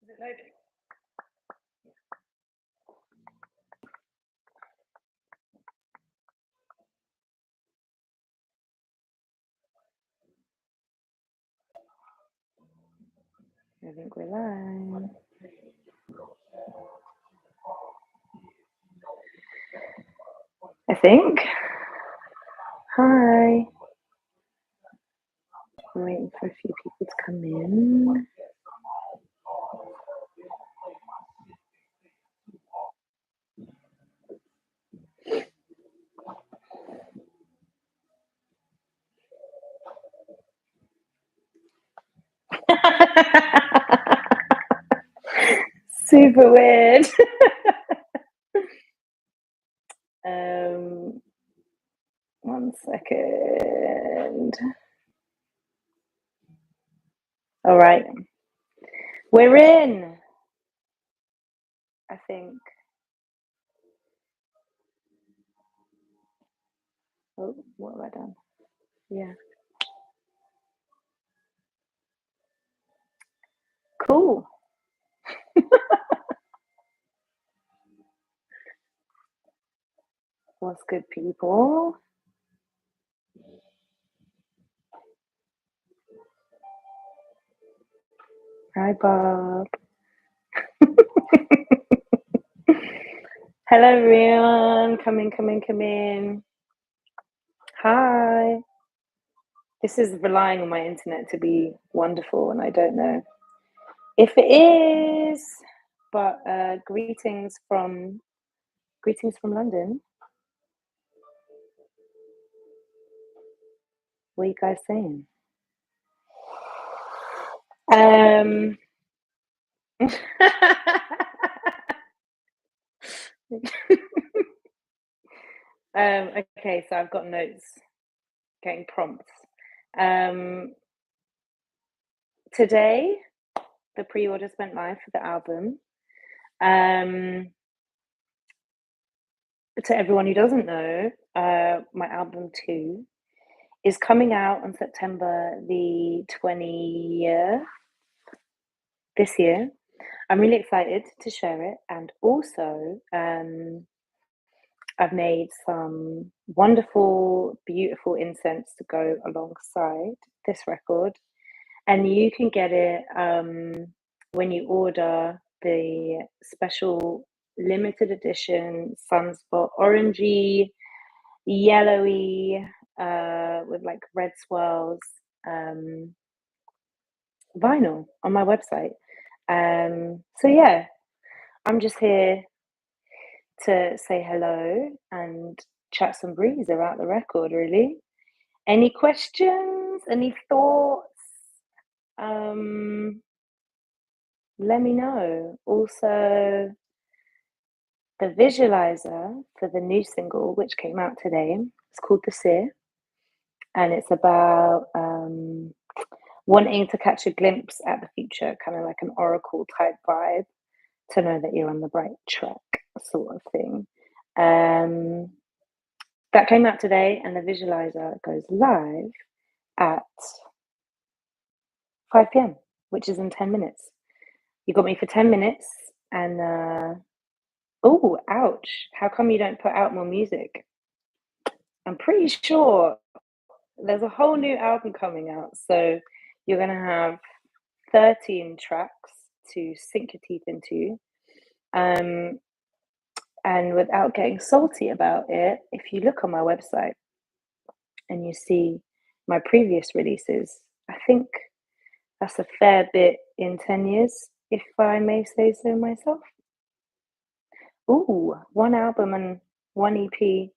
Is it loading? I think we're live. I think. Hi. I'm waiting for a few people to come in. Super weird. One second. All right. We're in, I think. Oh, what have I done? Yeah. Cool. What's good, people? Hi, Bob. Hello, everyone. Come in. Hi. This is relying on my internet to be wonderful, and I don't know if it is. But greetings from London. What are you guys saying? Okay, so I've got notes, getting prompts. Today, the pre-orders went live for the album. To everyone who doesn't know, my album 2 is coming out on September the 20th this year. I'm really excited to share it, and also I've made some wonderful, beautiful incense to go alongside this record, and you can get it when you order the special limited edition sunspot orangey, yellowy, with like red swirls vinyl on my website. So yeah, I'm just here to say hello and chat some breeze about the record, really. Any questions? Any thoughts? Let me know. Also, the visualizer for the new single, which came out today, it's called ODYSSEY, and it's about wanting to catch a glimpse at the future, kind of like an oracle type vibe, to know that you're on the right track, sort of thing. That came out today, and the visualizer goes live at 5 p.m., which is in 10 minutes. You got me for 10 minutes, and oh, ouch. How come you don't put out more music? I'm pretty sure there's a whole new album coming out, so you're going to have 13 tracks to sink your teeth into. And without getting salty about it, if you look on my website and you see my previous releases, I think that's a fair bit in 10 years, if I may say so myself. Ooh, one album and one EP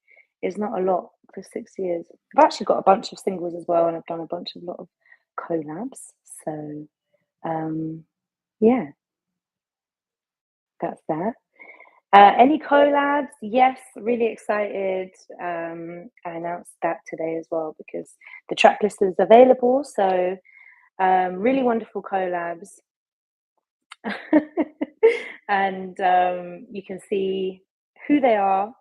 is not a lot for 6 years. I've actually got a bunch of singles as well, and I've done a lot of collabs. So, yeah, that's that. Any collabs? Yes, really excited. I announced that today as well because the track list is available. So, really wonderful collabs. And you can see who they are,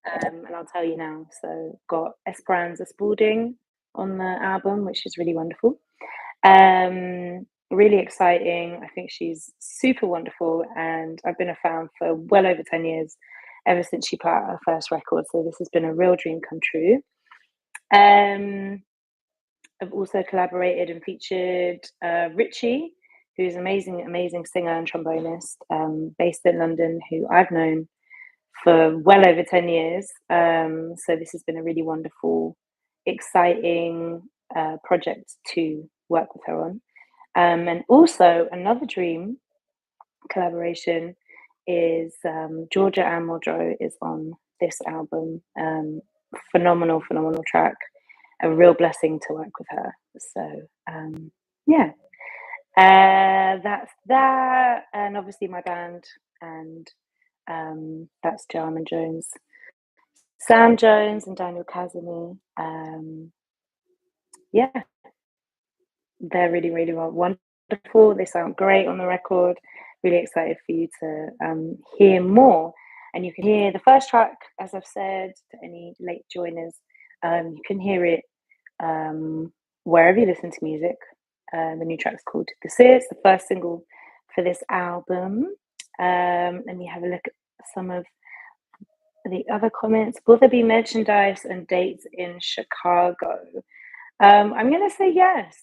and I'll tell you now. So, got Esperanza Spalding on the album, which is really wonderful. really exciting. I think she's super wonderful, and I've been a fan for well over 10 years, ever since she put out her first record. So this has been a real dream come true. I've also collaborated and featured Richie, who's an amazing, amazing singer and trombonist, based in London, who I've known for well over 10 years. So this has been a really wonderful, exciting project to work with her on. And also another dream collaboration is Georgia Ann Muldrow is on this album. Phenomenal, phenomenal track. A real blessing to work with her. So yeah, that's that, and obviously my band, and that's Jarman Jones, Sam Jones, and Daniel Kazemi. Yeah, they're really, really wonderful. They sound great on the record. Really excited for you to hear more. And you can hear the first track, as I've said to any late joiners. You can hear it wherever you listen to music. The new track's called ODYSSEY. It's the first single for this album. Let me have a look at some of the other comments. Will there be merchandise and dates in Chicago? I'm going to say yes.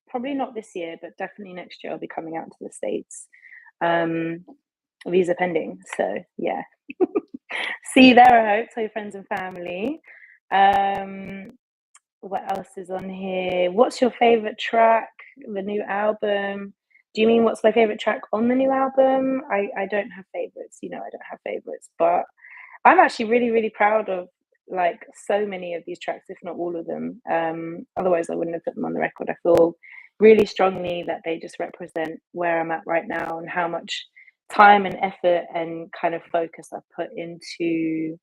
Probably not this year, but definitely next year I'll be coming out to the States. Visa pending. So yeah. See you there, I hope. Tell your friends and family. What else is on here? What's your favorite track? The new album? Do you mean what's my favorite track on the new album? I don't have favorites. You know, I don't have favorites, but I'm actually really, really proud of like so many of these tracks, if not all of them. Otherwise, I wouldn't have put them on the record. I feel really strongly that they just represent where I'm at right now and how much time and effort and kind of focus I've put into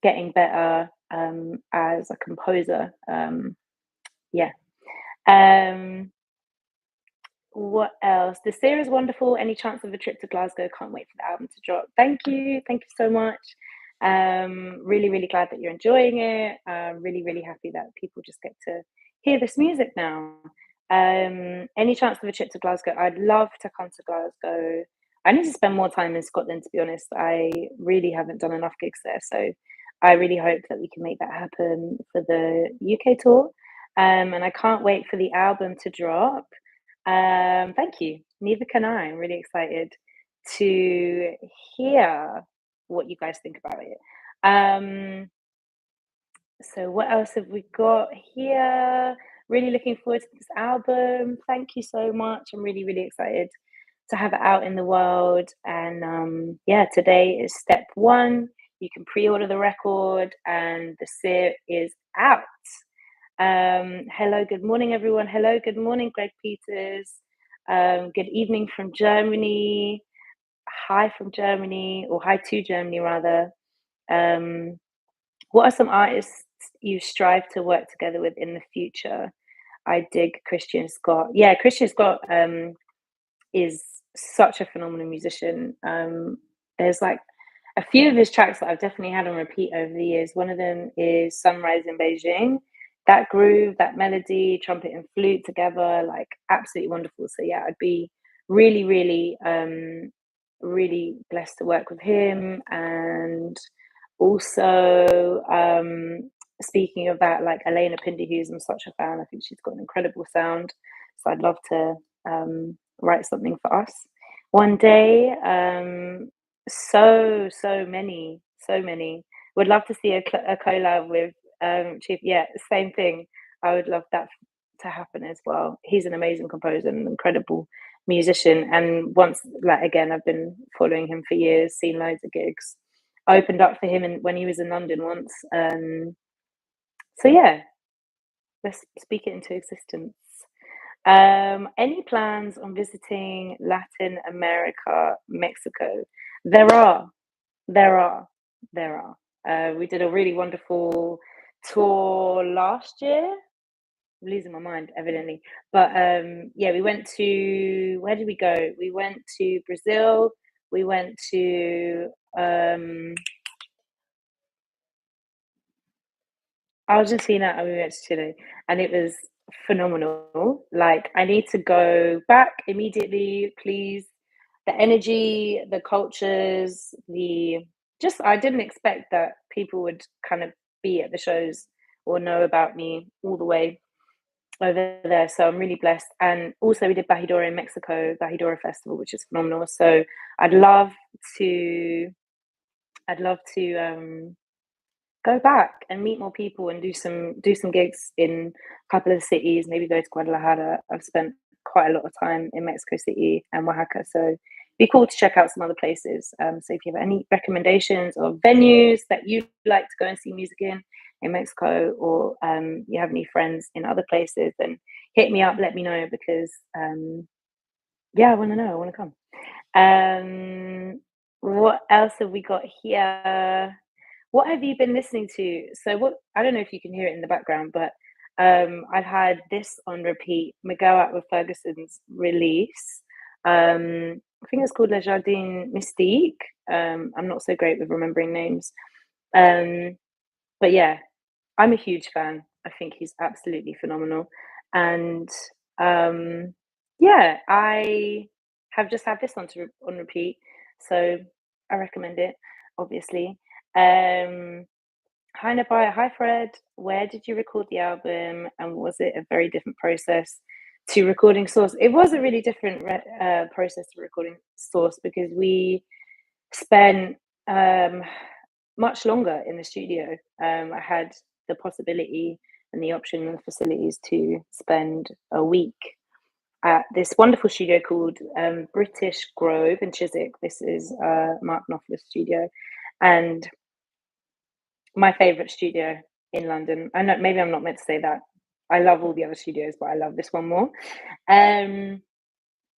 getting better as a composer. Yeah. What else? The series is wonderful. Any chance of a trip to Glasgow? Can't wait for the album to drop. Thank you so much. Really, really glad that you're enjoying it. Really, really happy that people just get to hear this music now. Any chance of a trip to Glasgow? I'd love to come to Glasgow. I need to spend more time in Scotland, to be honest. I really haven't done enough gigs there, so I really hope that we can make that happen for the UK tour. And I can't wait for the album to drop. Thank you. Neither can I. I'm really excited to hear what you guys think about it. So what else have we got here? Really looking forward to this album. Thank you so much. I'm really, really excited to have it out in the world. And yeah, today is step one. You can pre-order the record, and the SIR is out. Hello, good morning, everyone. Hello, good morning, Greg Peters. Good evening from Germany. Hi from Germany, or hi to Germany, rather. What are some artists you strive to work together with in the future? I dig Christian Scott. Yeah, Christian Scott is such a phenomenal musician. There's like a few of his tracks that I've definitely had on repeat over the years. One of them is Sunrise in Beijing. That groove, that melody, trumpet and flute together, like absolutely wonderful. So yeah, I'd be really, really, really blessed to work with him. And also, speaking of that, like Elena Pindi Hughes, I'm such a fan. I think she's got an incredible sound. So I'd love to write something for us one day. So many. Would love to see a collab with Chief. Yeah, same thing. I would love that to happen as well. He's an amazing composer and an incredible musician. And once, like again, I've been following him for years, seen loads of gigs. I opened up for him when he was in London once. So yeah, let's speak it into existence. Any plans on visiting Latin America, Mexico? There are. We did a really wonderful tour last year. I'm losing my mind, evidently. But yeah, we went to, where did we go? We went to Brazil. We went to Argentina, and we went to Chile. And it was phenomenal. Like, I need to go back immediately, please. The energy, the cultures, the just I didn't expect that people would kind of be at the shows or know about me all the way over there. So I'm really blessed. And also we did Bajidora in Mexico, Bajidora Festival, which is phenomenal. So I'd love to I'd love to go back and meet more people and do some gigs in a couple of cities, maybe go to Guadalajara. I've spent quite a lot of time in Mexico City and Oaxaca, so it'd be cool to check out some other places. So if you have any recommendations or venues that you'd like to go and see music in Mexico, or you have any friends in other places, then hit me up, let me know, because yeah, I want to know, I want to come. What else have we got here? What have you been listening to? So what I don't know if you can hear it in the background, but I've had this on repeat. Miguel Atwood Ferguson's release. I think it's called Le Jardin Mystique. I'm not so great with remembering names. But yeah, I'm a huge fan. I think he's absolutely phenomenal. And yeah, I have just had this on repeat, so I recommend it, obviously. Um, Hi Nubya, hi Fred. Where did you record the album, and was it a very different process to recording Source? It was a really different process to recording Source because we spent much longer in the studio. I had the possibility and the option and the facilities to spend a week at this wonderful studio called British Grove in Chiswick. This is Mark Knopfler's studio, and my favorite studio in London. I know maybe I'm not meant to say that. I love all the other studios, but I love this one more.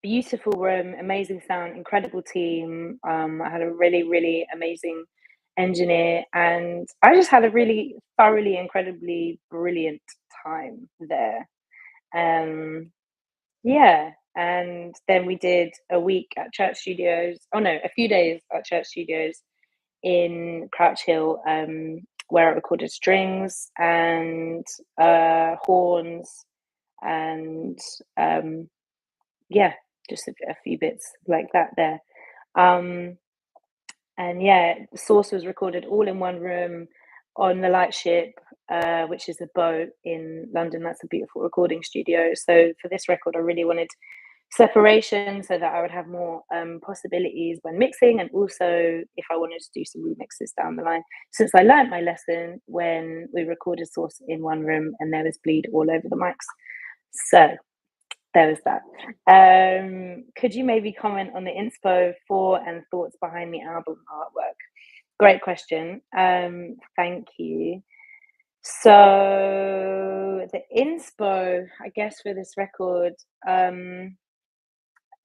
Beautiful room, amazing sound, incredible team. I had a really, really amazing engineer, and I just had a really thoroughly, incredibly brilliant time there. Yeah, and then we did a week at Church Studios. Oh no, a few days at Church Studios in Crouch Hill, where I recorded strings and horns and yeah, just a few bits like that there. Um, and yeah, Source was recorded all in one room on the Lightship, which is a boat in London. That's a beautiful recording studio. So for this record, I really wanted separation so that I would have more possibilities when mixing, and also if I wanted to do some remixes down the line. Since I learned my lesson when we recorded Source in one room and there was bleed all over the mics. So there was that. Could you maybe comment on the inspo for and thoughts behind the album artwork? Great question. Thank you. So the inspo, I guess, for this record,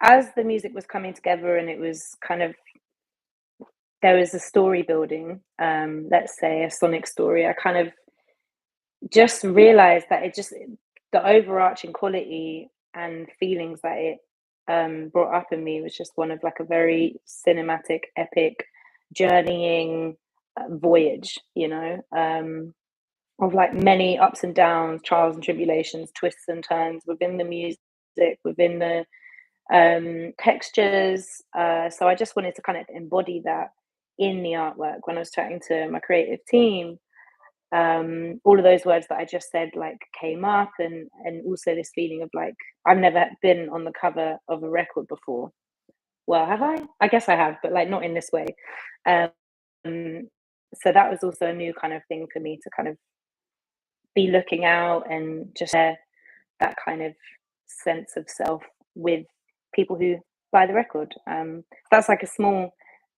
as the music was coming together and it was kind of there was a story building, let's say a sonic story, I kind of just realized that the overarching quality and feelings that it brought up in me was just one of like a very cinematic, epic, journeying voyage, of like many ups and downs, trials and tribulations, twists and turns within the music, within the textures. So I just wanted to kind of embody that in the artwork when I was chatting to my creative team. All of those words that I just said like came up, and also this feeling of like I've never been on the cover of a record before. Well, have I? I guess I have, but like not in this way. Um, so that was also a new kind of thing for me to kind of be looking out and just share that kind of sense of self with people who buy the record. That's like a small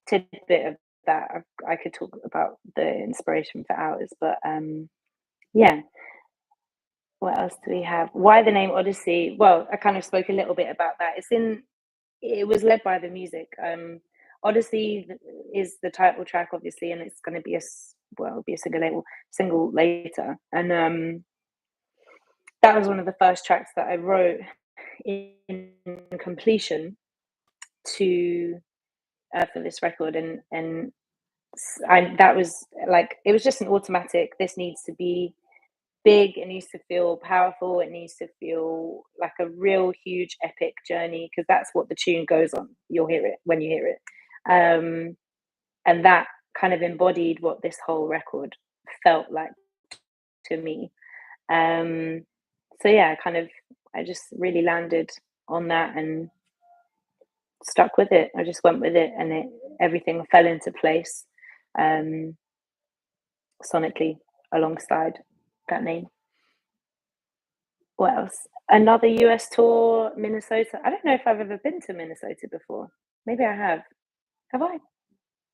tidbit of that. I could talk about the inspiration for hours, but yeah. What else do we have? Why the name Odyssey? Well, I kind of spoke a little bit about that. It was led by the music. Odyssey is the title track, obviously, and it's going to be it'll be a single later. And that was one of the first tracks that I wrote in completion to for this record, and that was like it was just an automatic. This needs to be big, it needs to feel powerful, it needs to feel like a real huge epic journey, because that's what the tune goes on. You'll hear it when you hear it. And that kind of embodied what this whole record felt like to me. So yeah, I just really landed on that and stuck with it. I just went with it, and everything fell into place, sonically, alongside that name. What else? Another US tour, Minnesota. I don't know if I've ever been to Minnesota before. Maybe I have. Have I?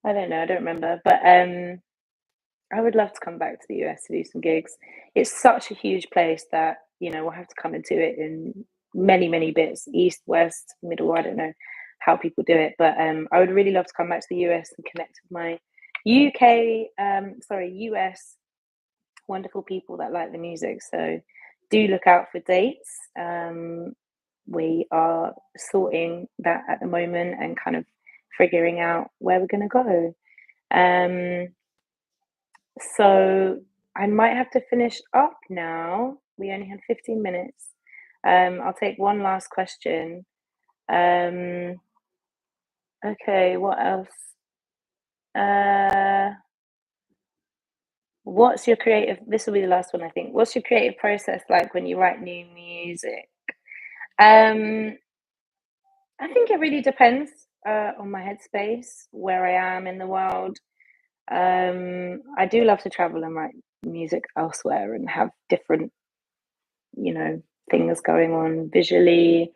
I don't know. I don't remember. But I would love to come back to the US to do some gigs. It's such a huge place that, we'll have to come into it in many, many bits, east, west, middle. I don't know how people do it, but I would really love to come back to the US and connect with my US wonderful people that like the music. So do look out for dates. We are sorting that at the moment and kind of figuring out where we're going to go. So I might have to finish up now. We only had 15 minutes. I'll take one last question. Okay, what else? What's your creative? This will be the last one, I think. What's your creative process like when you write new music? I think it really depends on my headspace, where I am in the world. I do love to travel and write music elsewhere and have different, things going on visually,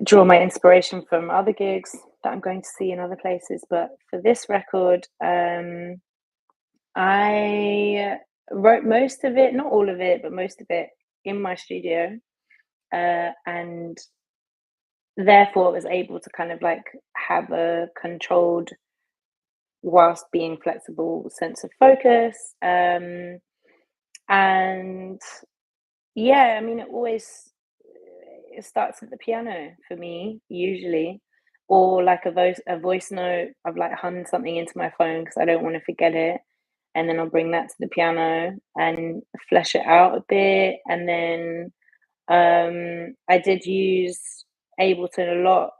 draw my inspiration from other gigs that I'm going to see in other places. But for this record, I wrote most of it, not all of it, but most of it in my studio. And therefore was able to kind of like have a controlled, whilst being flexible, sense of focus. And yeah, I mean, it starts at the piano for me usually, or like a voice note. I've like hummed something into my phone because I don't want to forget it, and then I'll bring that to the piano and flesh it out a bit. And then I did use Ableton a lot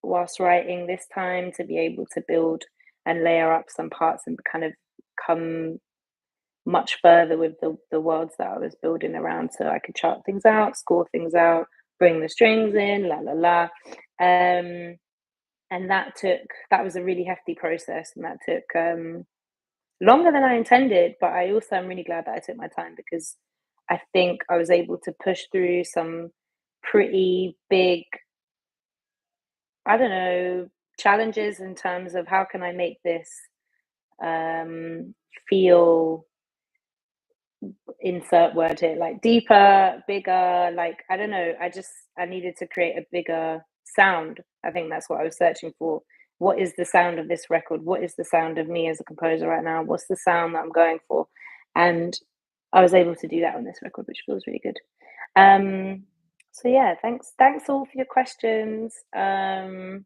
whilst writing this time, to be able to build and layer up some parts and kind of come much further with the worlds that I was building around, so I could chart things out, score things out, bring the strings in, la la la. And that was a really hefty process, and that took longer than I intended, but I also am really glad that I took my time, because I think I was able to push through some pretty big, I don't know, challenges in terms of how can I make this feel, insert word here, like deeper, bigger, like I don't know. I needed to create a bigger sound. I think that's what I was searching for. What is the sound of this record? What is the sound of me as a composer right now? What's the sound that I'm going for? And I was able to do that on this record, which feels really good. So yeah, thanks all for your questions. You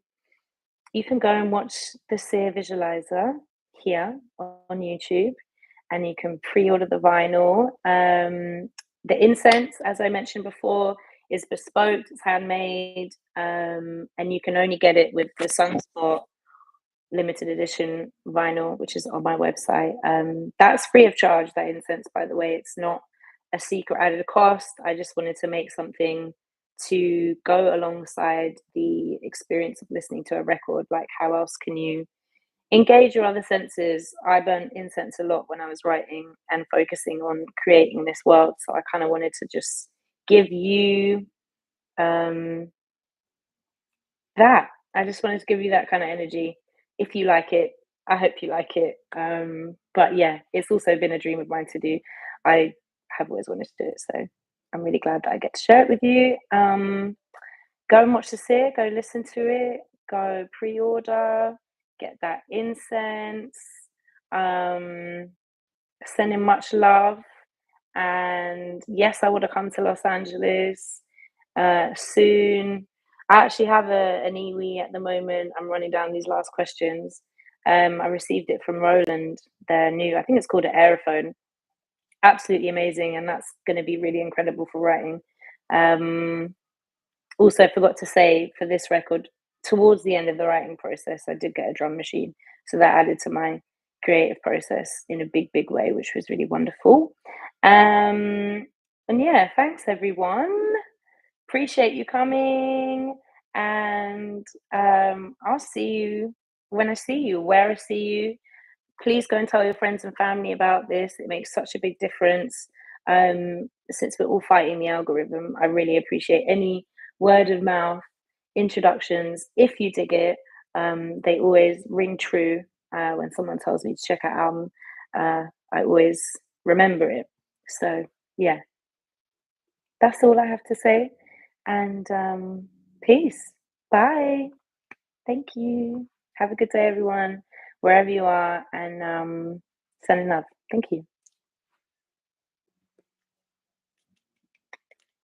can go and watch the Seer Visualizer here on YouTube, and you can pre-order the vinyl. The incense, as I mentioned before, is bespoke, it's handmade, and you can only get it with the Sunspot limited edition vinyl, which is on my website. That's free of charge, that incense, by the way. It's not a secret added cost. I just wanted to make something to go alongside the experience of listening to a record. Like, how else can you engage your other senses? I burnt incense a lot when I was writing and focusing on creating this world. So I kind of wanted to just give you that. I just wanted to give you that kind of energy. If you like it, I hope you like it. But yeah, it's also been a dream of mine to do. I have always wanted to do it. So I'm really glad that I get to share it with you. Go and watch the Seer, go listen to it, go pre-order, get that incense, sending much love. And yes, I want to come to Los Angeles soon. I actually have an iwi at the moment. I'm running down these last questions. I received it from Roland, their new, I think it's called an Aerophone. absolutely amazing, and that's going to be really incredible for writing. Um, Also, I forgot to say for this record, towards the end of the writing process, I did get a drum machine, so that added to my creative process in a big, big way, which was really wonderful. And yeah, thanks everyone. Appreciate you coming, and I'll see you when I see you, where I see you. Please go and tell your friends and family about this. It makes such a big difference. Since we're all fighting the algorithm, I really appreciate any word of mouth introductions. If you dig it, they always ring true. When someone tells me to check out album, I always remember it. So yeah, that's all I have to say. And peace. Bye. Thank you. Have a good day, everyone, wherever you are, and sending love. Thank you.